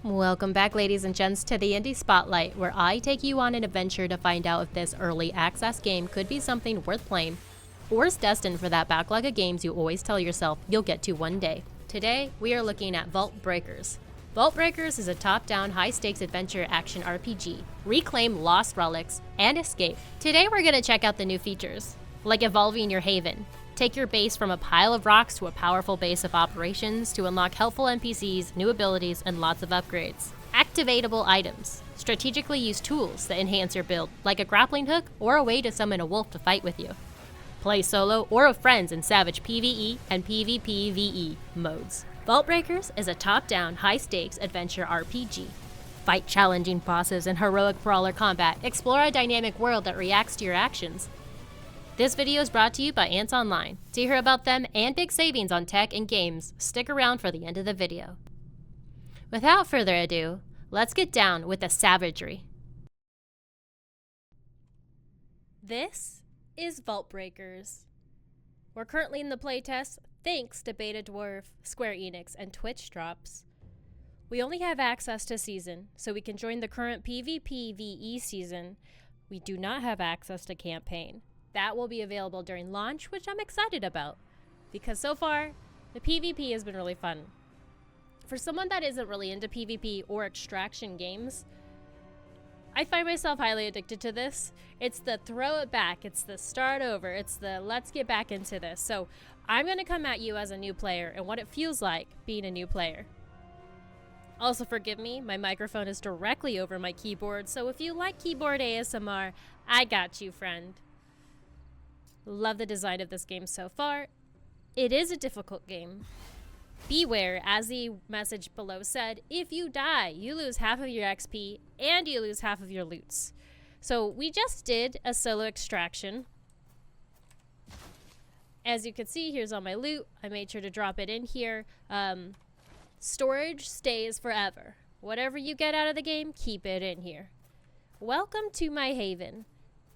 Welcome back, ladies and gents, to the Indie Spotlight, where I take you on an adventure to find out if this early access game could be something worth playing, or is destined for that backlog of games you always tell yourself you'll get to one day. Today, we are looking at VAULTBREAKERS. VAULTBREAKERS is a top-down, high-stakes adventure action RPG. Reclaim lost relics and escape. Today, we're going to check out the new features, like evolving your haven. Take your base from a pile of rocks to a powerful base of operations to unlock helpful NPCs, new abilities, and lots of upgrades. Activatable items. Strategically use tools that enhance your build, like a grappling hook or a way to summon a wolf to fight with you. Play solo or with friends in Savage PvE and PvPvE modes. VAULTBREAKERS is a top-down, high-stakes adventure RPG. Fight challenging bosses in heroic brawler combat. Explore a dynamic world that reacts to your actions. This video is brought to you by Ants Online. To hear about them and big savings on tech and games, stick around for the end of the video. Without further ado, let's get down with the savagery. This is VAULTBREAKERS. We're currently in the playtest thanks to Beta Dwarf, Square Enix, and Twitch drops. We only have access to season, so we can join the current PvPvE season. We do not have access to campaign. That will be available during launch, which I'm excited about, because so far, the PvP has been really fun. For someone that isn't really into PvP or extraction games, I find myself highly addicted to this. It's the throw it back, it's the start over, it's the let's get back into this. So I'm going to come at you as a new player and what it feels like being a new player. Also forgive me, my microphone is directly over my keyboard, so if you like keyboard ASMR, I got you, friend. Love the design of this game so far. It is a difficult game. Beware, as the message below said, if you die, you lose half of your XP and you lose half of your loots. So we just did a solo extraction. As you can see, here's all my loot. I made sure to drop it in here. Storage stays forever. Whatever you get out of the game, keep it in here. Welcome to my haven.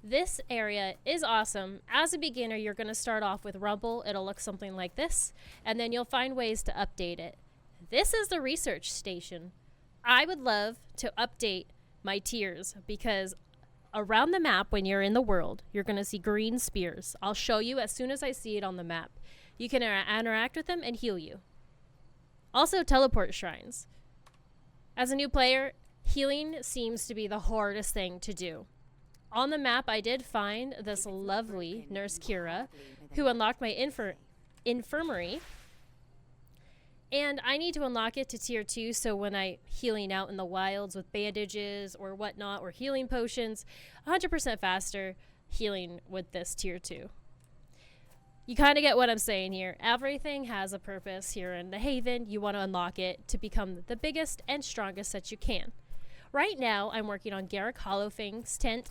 This area is awesome. As a beginner, you're going to start off with Rumble. It'll look something like this, and then you'll find ways to update it. This is the research station. I would love to update my tiers because around the map when you're in the world, you're going to see green spears. I'll show you as soon as I see it on the map. You can interact with them and heal you. Also, teleport shrines. As a new player, healing seems to be the hardest thing to do. On the map, I did find this lovely Nurse Kira, who unlocked my infirmary. And I need to unlock it to tier 2, so when I'm healing out in the wilds with bandages or whatnot, or healing potions, 100% faster healing with this tier 2. You kind of get what I'm saying here. Everything has a purpose here in the Haven. You want to unlock it to become the biggest and strongest that you can. Right now, I'm working on Garrick Hollowfang's tent.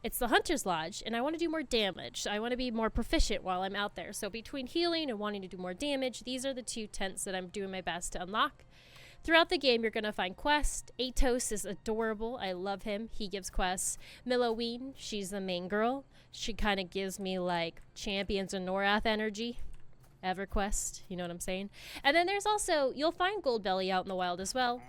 It's the Hunter's Lodge, and I want to do more damage. I want to be more proficient while I'm out there. So between healing and wanting to do more damage, these are the two tents that I'm doing my best to unlock. Throughout the game, you're going to find quests. Atos is adorable. I love him. He gives quests. Milloween, she's the main girl. She kind of gives me, like, Champions of Norath energy. EverQuest, you know what I'm saying? And then there's also, you'll find Goldbelly out in the wild as well.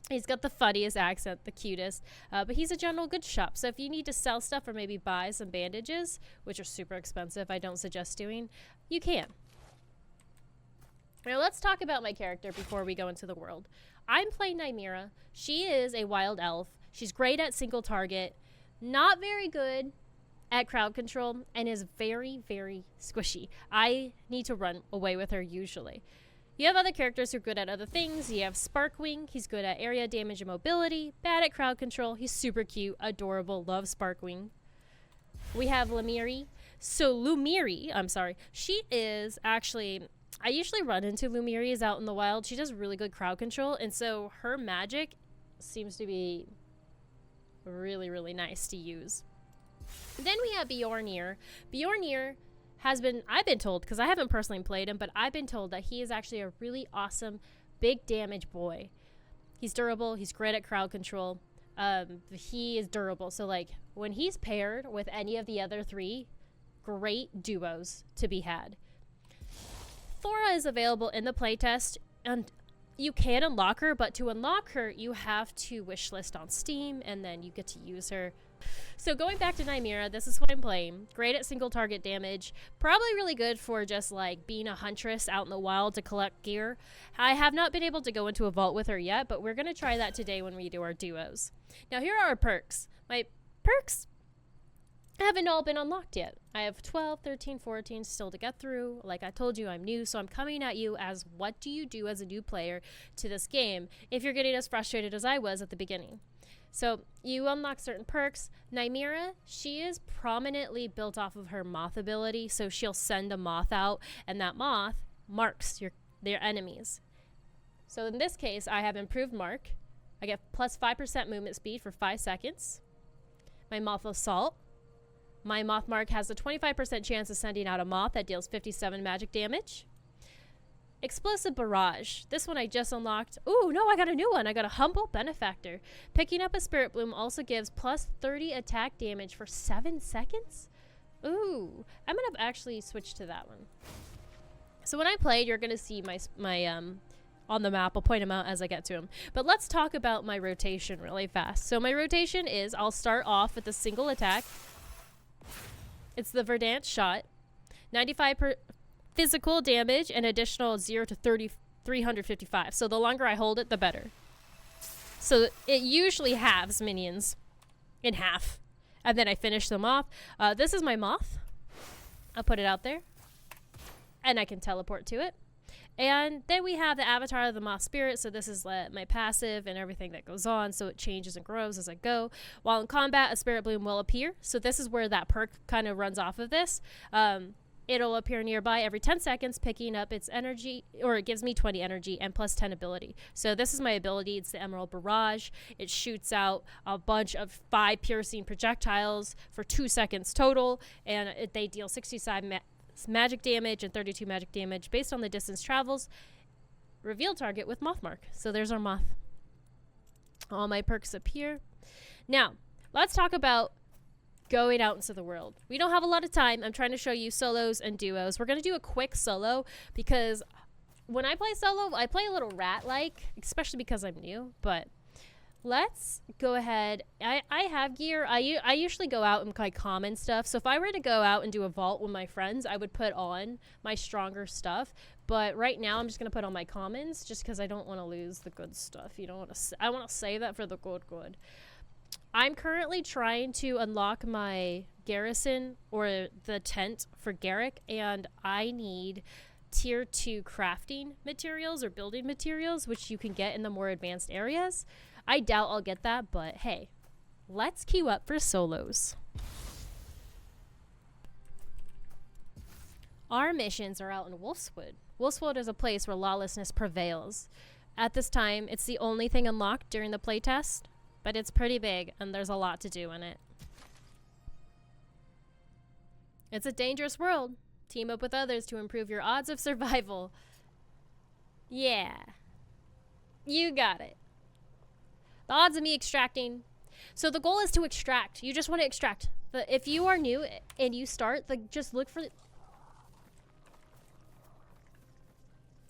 He's got the funniest accent, the cutest, but he's a general goods shop. So if you need to sell stuff or maybe buy some bandages, which are super expensive, I don't suggest doing, you can. Now let's talk about my character before we go into the world. I'm playing Nymera. She is a wild elf. She's great at single target, not very good at crowd control, and is very, very squishy. I need to run away with her usually. You have other characters who are good at other things. You have Sparkwing. He's good at area damage and mobility. Bad at crowd control. He's super cute, adorable. Love Sparkwing. We have Lumiri. So Lumiri, I'm sorry. She is actually, I usually run into Lumiris out in the wild. She does really good crowd control. And so her magic seems to be really, really nice to use. Then we have Bjornir. Bjornir I've been told, because I haven't personally played him, but I've been told that he is actually a really awesome big damage boy. He's durable, he's great at crowd control, he is durable, so like when he's paired with any of the other three, great duos to be had. Thora is available in the playtest, and you can unlock her, but to unlock her, you have to wishlist on Steam, and then you get to use her. So going back to Nymera, this is what I'm playing. Great at single target damage. Probably really good for just like being a huntress out in the wild to collect gear. I have not been able to go into a vault with her yet, but we're going to try that today when we do our duos. Now here are our perks. My perks haven't all been unlocked yet. I have 12, 13, 14 still to get through. Like I told you, I'm new, so I'm coming at you as what do you do as a new player to this game if you're getting as frustrated as I was at the beginning. So you unlock certain perks. Nymera, she is prominently built off of her moth ability, so she'll send a moth out, and that moth marks their enemies. So in this case, I have improved mark. I get plus 5% movement speed for 5 seconds. My moth assault. My moth mark has a 25% chance of sending out a moth that deals 57 magic damage. Explosive barrage. This one I just unlocked. Ooh, no, I got a new one. I got a humble benefactor. Picking up a spirit bloom also gives plus 30 attack damage for 7 seconds. Ooh, I'm gonna actually switch to that one. So when I play, you're gonna see my on the map. I'll point them out as I get to them. But let's talk about my rotation really fast. So my rotation is I'll start off with a single attack. It's the Verdant shot. 95 physical damage and additional 0 to 355. So the longer I hold it, the better. So it usually halves minions in half. And then I finish them off. This is my moth. I'll put it out there. And I can teleport to it. And then we have the avatar of the moth spirit. So this is my passive and everything that goes on. So it changes and grows as I go. While in combat, a spirit bloom will appear. So this is where that perk kind of runs off of this. It'll appear nearby every 10 seconds, picking up its energy, or it gives me 20 energy and plus 10 ability. So this is my ability. It's the Emerald Barrage. It shoots out a bunch of 5 piercing projectiles for 2 seconds total, and they deal 65 magic damage and 32 magic damage based on the distance travels. Reveal target with moth mark. So there's our moth. All my perks appear. Now, let's talk about going out into the world. We don't have a lot of time. I'm trying to show you solos and duos. We're going to do a quick solo because when I play solo, I play a little rat-like, especially because I'm new, but let's go ahead. I have gear. I usually go out and like common stuff. So if I were to go out and do a vault with my friends, I would put on my stronger stuff. But right now, I'm just going to put on my commons just because I don't want to lose the good stuff. You don't want to. I want to save that for the good. I'm currently trying to unlock my garrison or the tent for Garrick, and I need tier 2 crafting materials or building materials, which you can get in the more advanced areas. I doubt I'll get that, but hey, let's queue up for solos. Our missions are out in Wolfswood. Wolfswood is a place where lawlessness prevails. At this time, it's the only thing unlocked during the playtest. But it's pretty big, and there's a lot to do in it. It's a dangerous world. Team up with others to improve your odds of survival. Yeah. You got it. The odds of me extracting. So the goal is to extract. You just want to extract. If you are new and you start, just look for...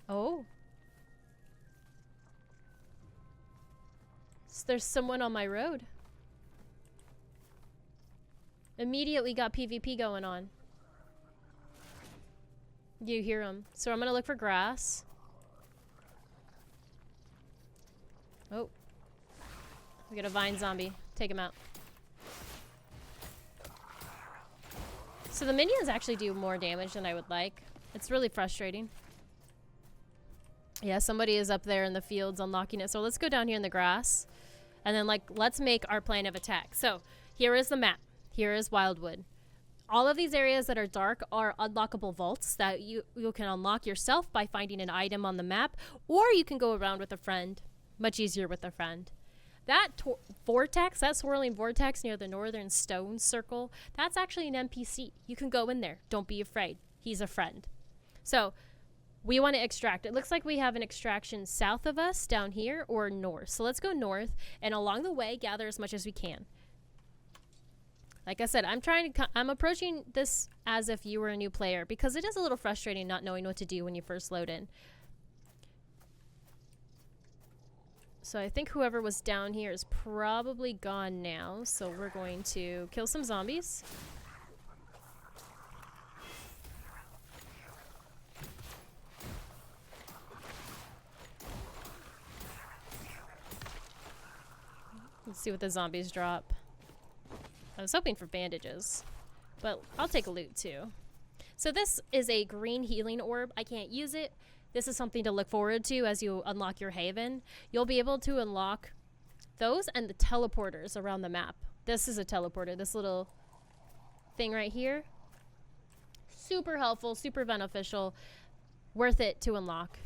Oh. There's someone on my road. Immediately got PvP going on. You hear him. So I'm gonna look for grass. Oh. We got a vine zombie. Take him out. So the minions actually do more damage than I would like. It's really frustrating. Yeah, somebody is up there in the fields unlocking it. So let's go down here in the grass. And then, let's make our plan of attack. So, here is the map. Here is Wildwood. All of these areas that are dark are unlockable vaults that you can unlock yourself by finding an item on the map, or you can go around with a friend. Much easier with a friend. That vortex, that swirling vortex near the northern stone circle, that's actually an NPC. You can go in there. Don't be afraid. He's a friend. So, we want to extract. It looks like we have an extraction south of us down here or north. So let's go north and along the way gather as much as we can. Like I said, I'm approaching this as if you were a new player because it is a little frustrating not knowing what to do when you first load in. So I think whoever was down here is probably gone now. So we're going to kill some zombies. Let's see what the zombies drop. I was hoping for bandages, but I'll take a loot too. So this is a green healing orb. I can't use it. This is something to look forward to as you unlock your haven. You'll be able to unlock those and the teleporters around the map. This is a teleporter, this little thing right here. Super helpful, super beneficial, worth it to unlock.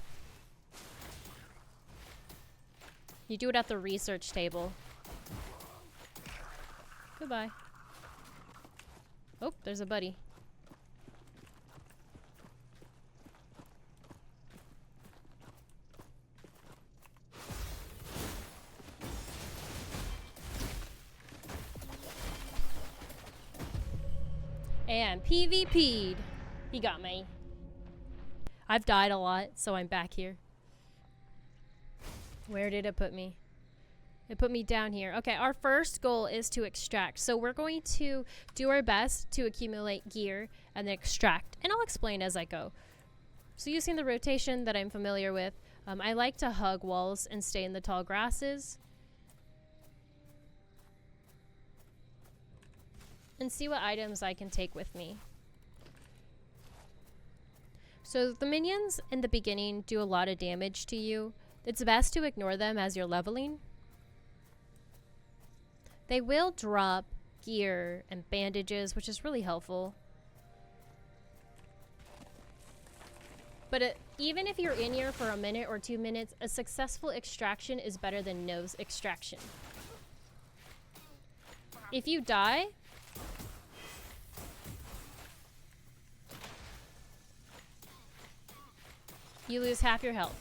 You do it at the research table. Goodbye. Oh, there's a buddy. And PvP'd. He got me. I've died a lot, so I'm back here. Where did it put me? It put me down here. Okay, our first goal is to extract. So we're going to do our best to accumulate gear and then extract. And I'll explain as I go. So using the rotation that I'm familiar with, I like to hug walls and stay in the tall grasses. And see what items I can take with me. So the minions in the beginning do a lot of damage to you. It's best to ignore them as you're leveling. They will drop gear and bandages, which is really helpful. But even if you're in here for a minute or 2 minutes, a successful extraction is better than no extraction. If you die, you lose half your health.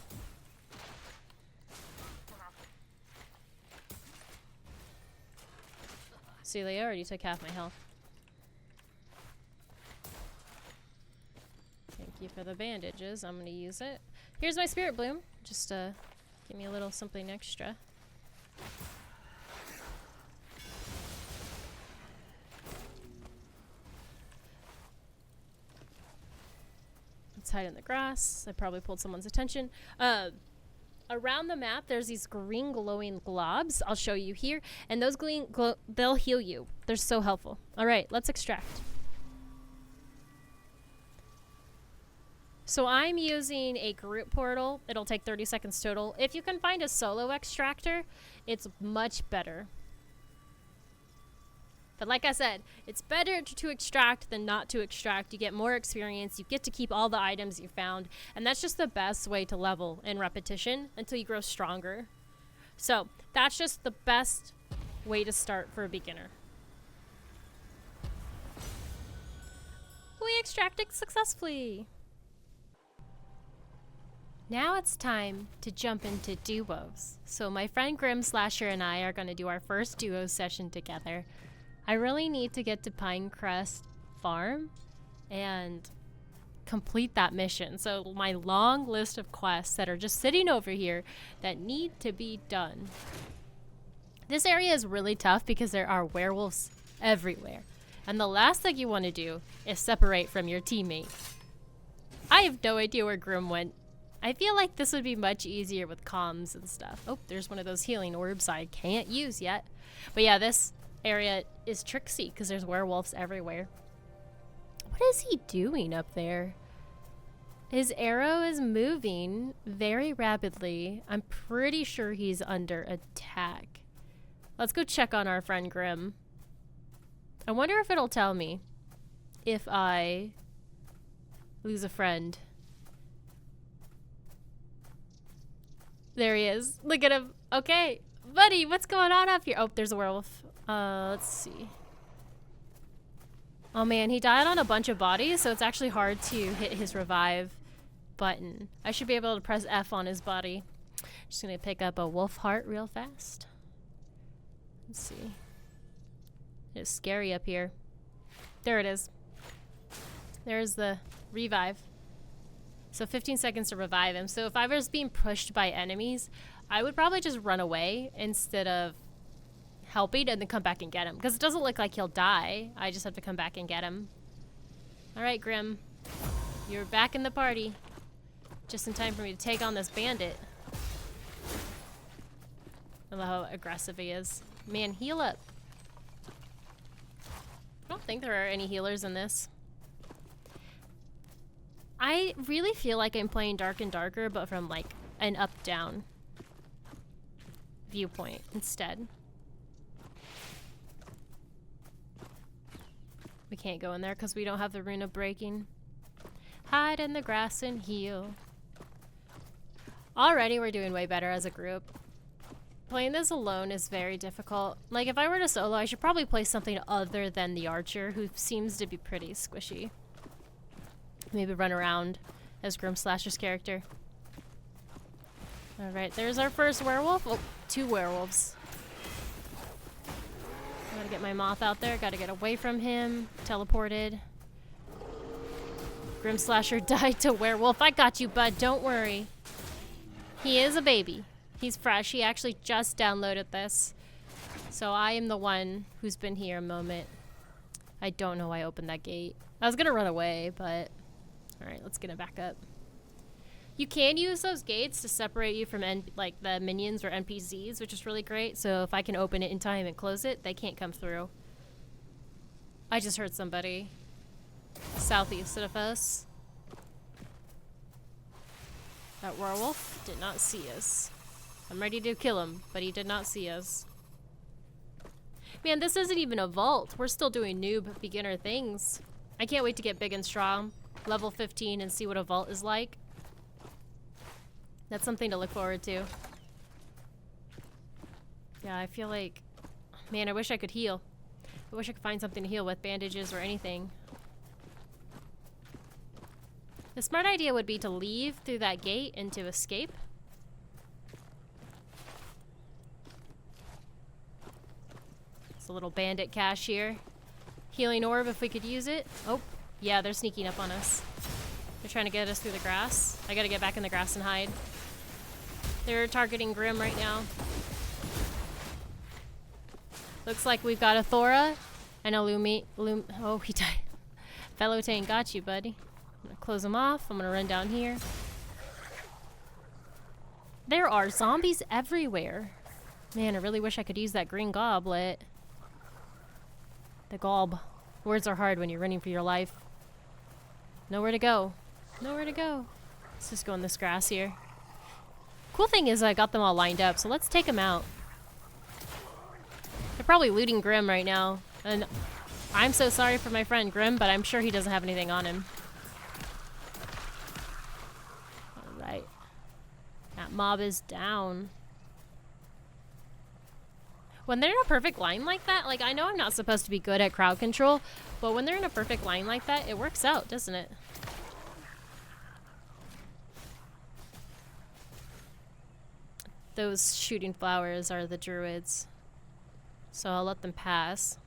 See, they already took half my health. Thank you for the bandages. I'm gonna use it. Here's my spirit bloom. Just give me a little something extra. Let's hide in the grass. I probably pulled someone's attention. Around the map, there's these green glowing globs. I'll show you here. And those they'll heal you. They're so helpful. All right, let's extract. So I'm using a group portal. It'll take 30 seconds total. If you can find a solo extractor, it's much better. But like I said, it's better to extract than not to extract. You get more experience. You get to keep all the items you found. And that's just the best way to level in repetition until you grow stronger. So that's just the best way to start for a beginner. We extracted successfully. Now it's time to jump into duos. So my friend Grim Slasher and I are going to do our first duo session together. I really need to get to Pinecrest Farm and complete that mission. So my long list of quests that are just sitting over here that need to be done. This area is really tough because there are werewolves everywhere. And the last thing you want to do is separate from your teammate. I have no idea where Grim went. I feel like this would be much easier with comms and stuff. Oh, there's one of those healing orbs I can't use yet. But yeah, this area is tricksy because there's werewolves everywhere. What is he doing up there? His arrow is moving very rapidly. I'm pretty sure he's under attack. Let's go check on our friend Grim. I wonder if it'll tell me if I lose a friend. There he is. Look at him. Okay, buddy, what's going on up here? Oh, there's a werewolf. Let's see. Oh man, he died on a bunch of bodies, so it's actually hard to hit his revive button. I should be able to press F on his body. Just gonna pick up a wolf heart real fast. Let's see. It's scary up here. There it is. There's the revive. So 15 seconds to revive him. So if I was being pushed by enemies, I would probably just run away instead of helping and then come back and get him. Because it doesn't look like he'll die. I just have to come back and get him. Alright, Grim. You're back in the party. Just in time for me to take on this bandit. I love how aggressive he is. Man, heal up. I don't think there are any healers in this. I really feel like I'm playing Dark and Darker, but from like an up-down viewpoint instead. We can't go in there because we don't have the rune of breaking. Hide in the grass and heal. Already we're doing way better as a group. Playing this alone is very difficult. Like, if I were to solo, I should probably play something other than the archer, who seems to be pretty squishy. Maybe run around as Grim Slasher's character. Alright, there's our first werewolf. Oh, 2 werewolves. Gotta get my moth out there. Gotta get away from him. Teleported. Grim Slasher died to werewolf. I got you, bud. Don't worry. He is a baby. He's fresh. He actually just downloaded this. So I am the one who's been here a moment. I don't know why I opened that gate. I was gonna run away, but... Alright, let's get it back up. You can use those gates to separate you from like the minions or NPCs, which is really great. So if I can open it in time and close it, they can't come through. I just heard somebody southeast of us. That werewolf did not see us. I'm ready to kill him, but he did not see us. Man, this isn't even a vault. We're still doing noob beginner things. I can't wait to get big and strong, level 15, and see what a vault is like. That's something to look forward to. Yeah, I feel like... Man, I wish I could heal. I wish I could find something to heal with, bandages or anything. The smart idea would be to leave through that gate and to escape. It's a little bandit cache here. Healing orb if we could use it. Oh, yeah, they're sneaking up on us. They're trying to get us through the grass. I gotta get back in the grass and hide. They're targeting Grim right now. Looks like we've got a Thora and a oh, he died. Fellow Tane, got you, buddy. I'm gonna close him off. I'm gonna run down here. There are zombies everywhere. Man, I really wish I could use that green goblet. The gob. Words are hard when you're running for your life. Nowhere to go. Nowhere to go. Let's just go in this grass here. Cool thing is I got them all lined up, so let's take them out. They're probably looting Grim right now. And I'm so sorry for my friend Grim, but I'm sure he doesn't have anything on him. Alright. That mob is down. When they're in a perfect line like that, like, I know I'm not supposed to be good at crowd control, but when they're in a perfect line like that, it works out, doesn't it? Those shooting flowers are the druids. So I'll let them pass.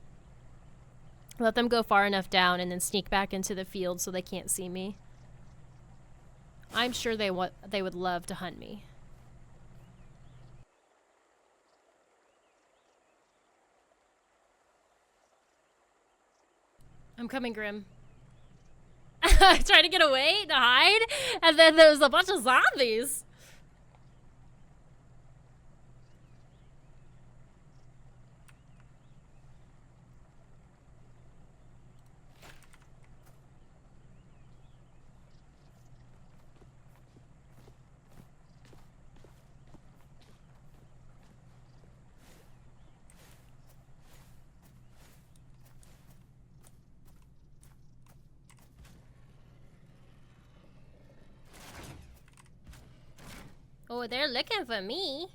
Let them go far enough down and then sneak back into the field so they can't see me. I'm sure they would love to hunt me. I'm coming, Grim. I tried to get away, to hide, and then there's a bunch of zombies. Oh, they're looking for me.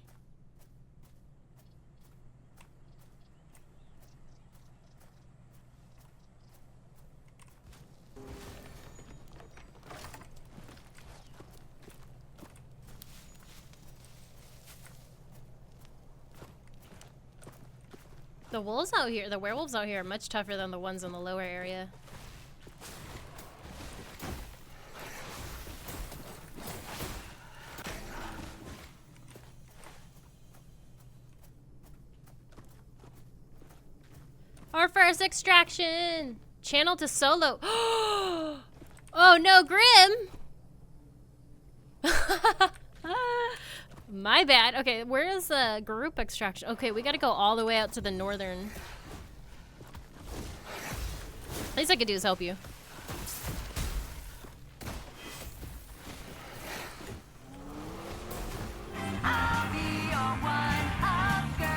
The wolves out here, the werewolves out here are much tougher than the ones in the lower area. Our first extraction. Channel to solo. Oh no, Grim. My bad. Okay, where is the group extraction? Okay, we gotta go all the way out to the northern. Least I could do is help you. I'll be your one-up girl.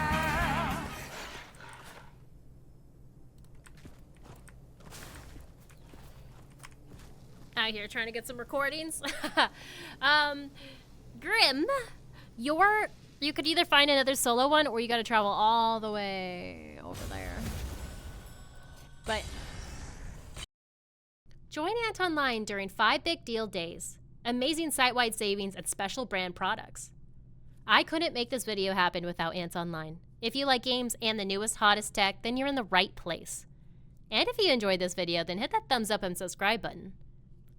Out here trying to get some recordings. Grim, you could either find another solo one or you gotta travel all the way over there. But join Ant Online during 5 big deal days. Amazing site-wide savings and special brand products. I couldn't make this video happen without Ant Online. If you like games and the newest, hottest tech, then you're in the right place. And if you enjoyed this video, then hit that thumbs up and subscribe button.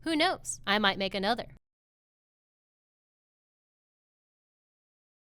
Who knows, I might make another.